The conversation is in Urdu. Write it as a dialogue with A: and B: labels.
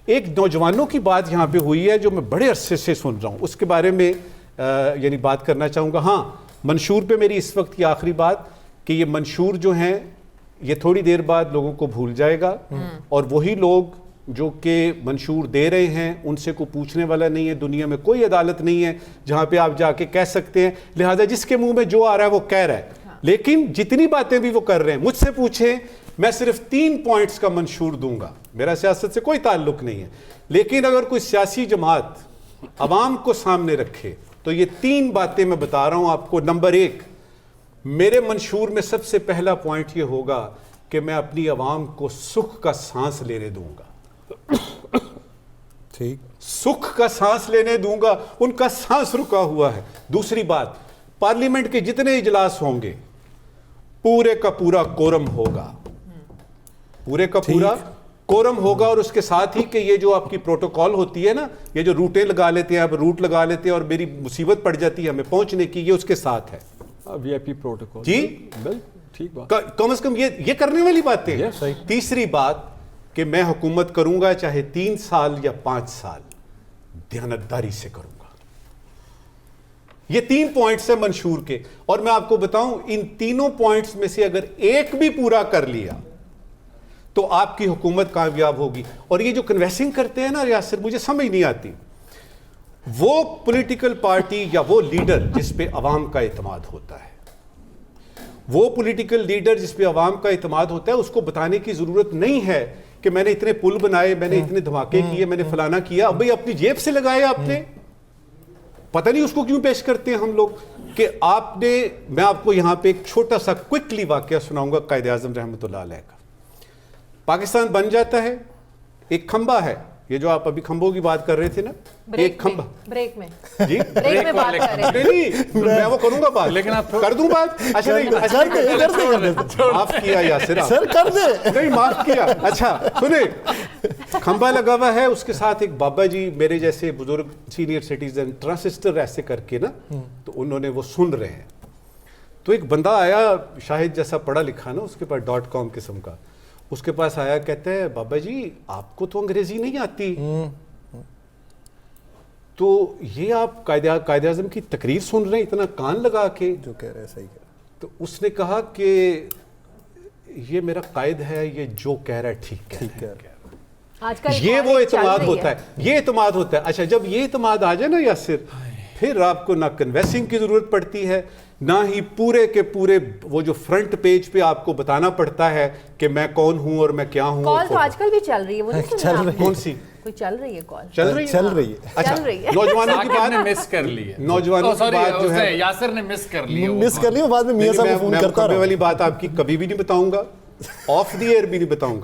A: ایک نوجوانوں کی بات یہاں پہ ہوئی ہے جو میں بڑے عرصے سے سن رہا ہوں, اس کے بارے میں یعنی بات کرنا چاہوں گا. ہاں, منشور پہ میری اس وقت کی آخری بات کہ یہ منشور جو ہیں یہ تھوڑی دیر بعد لوگوں کو بھول جائے گا, اور وہی لوگ جو کہ منشور دے رہے ہیں ان سے کوئی پوچھنے والا نہیں ہے. دنیا میں کوئی عدالت نہیں ہے جہاں پہ آپ جا کے کہہ سکتے ہیں, لہذا جس کے منہ میں جو آ رہا ہے وہ کہہ رہا ہے. لیکن جتنی باتیں بھی وہ کر رہے ہیں, مجھ سے پوچھیں, میں صرف 3 پوائنٹس کا منشور دوں گا. میرا سیاست سے کوئی تعلق نہیں ہے, لیکن اگر کوئی سیاسی جماعت عوام کو سامنے رکھے تو یہ 3 باتیں میں بتا رہا ہوں آپ کو. نمبر 1, میرے منشور میں سب سے پہلا پوائنٹ یہ ہوگا کہ میں اپنی عوام کو سکھ کا سانس لینے دوں گا.
B: ٹھیک,
A: سکھ کا سانس لینے دوں گا, ان کا سانس رکا ہوا ہے. دوسری بات, پارلیمنٹ کے جتنے اجلاس ہوں گے پورے کا پورا کورم ہوگا, پورے کا پورا کورم ہوگا. اور اس کے ساتھ ہی کہ یہ جو آپ کی پروٹوکول ہوتی ہے نا, یہ جو روٹیں لگا لیتے ہیں آپ, روٹ لگا لیتے ہیں اور میری مصیبت پڑ جاتی ہے ہمیں پہنچنے کی, یہ اس کے ساتھ ہے.
C: وی آئی پی پروٹوکول.
A: جی
C: ٹھیک بات,
A: کم از کم یہ کرنے والی باتیں. تیسری بات کہ میں حکومت کروں گا چاہے 3 سال یا 5 سال, دیانتداری سے کروں گا. یہ 3 پوائنٹس ہیں منشور کے, اور میں آپ کو بتاؤں ان تینوں پوائنٹس میں سے اگر ایک بھی پورا کر لیا تو آپ کی حکومت کامیاب ہوگی. اور یہ جو کنویسنگ کرتے ہیں نا ریاست, مجھے سمجھ نہیں آتی. وہ پولیٹیکل پارٹی یا وہ لیڈر جس پہ عوام کا اعتماد ہوتا ہے, وہ پولیٹیکل لیڈر جس پہ عوام کا اعتماد ہوتا ہے, اس کو بتانے کی ضرورت نہیں ہے کہ میں نے اتنے پل بنائے, میں نے اتنے دھماکے کیے, میں نے فلانا کیا. اب بھئی اپنی جیب سے لگائے آپ نے, پتہ نہیں اس کو کیوں پیش کرتے ہیں ہم لوگ کہ آپ نے. میں آپ کو یہاں پہ ایک چھوٹا سا کوئکلی واقعہ سناؤں گا قائد اعظم رحمۃ اللہ علیہ کا. پاکستان بن جاتا ہے, ایک کھمبا ہے, یہ جو آپ ابھی کھمبوں کی بات کر رہے تھے نا, ایک کھمبا
D: بریک میں,
A: جی
D: بریک میں بات کر رہے ہیں.
A: نہیں, میں وہ کروں گا بات, لیکن آپ کر دوں بات. اچھا نہیں, معاف کیا یاسر,
B: سر کر دے,
A: نہیں معاف کیا. اچھا سنیں, کھمبا لگا ہوا ہے, اس کے ساتھ ایک بابا جی میرے جیسے بزرگ سینئر سٹیزن ٹرانسسٹر ایسے کر کے نا, تو انہوں نے وہ سن رہے ہیں. تو ایک بندہ آیا, شاہد جیسا پڑھا لکھا نا, اس کے پاس .com قسم کا, اس کے پاس آیا, کہتا ہے بابا جی آپ کو تو انگریزی نہیں آتی, تو یہ آپ قائد اعظم کی تقریر سن رہے ہیں اتنا کان لگا کے,
B: جو کہہ رہے ہیں صحیح.
A: تو اس نے کہا کہ یہ میرا قائد ہے, یہ جو کہہ رہا ہے ٹھیک کہہ رہا ہے. یہ وہ اعتماد ہوتا ہے, یہ اعتماد ہوتا ہے. اچھا, جب یہ اعتماد آ جائے نا یاسر, پھر آپ کو نہ کنویسنگ کی ضرورت پڑتی ہے, نہ ہی پورے کے پورے وہ جو فرنٹ پیج پہ آپ کو بتانا پڑتا ہے کہ میں کون ہوں اور میں کیا ہوں.
D: کال تو آج کل بھی چل رہی ہے, وہ نہیں سن رہے آپ؟
A: کون سی
D: کوئی چل رہی ہے کال؟
A: چل رہی ہے. اچھا, نوجوانوں کی بات
C: مس کر لی ہے,
A: نوجوانوں کی بات جو ہے
C: یاسر نے مس کر لی,
B: بعد میں میاں صاحب فون کرتا رہا.
A: والی بات آپ کی کبھی بھی نہیں بتاؤں گا, آف دی ایئر بھی نہیں بتاؤں گا.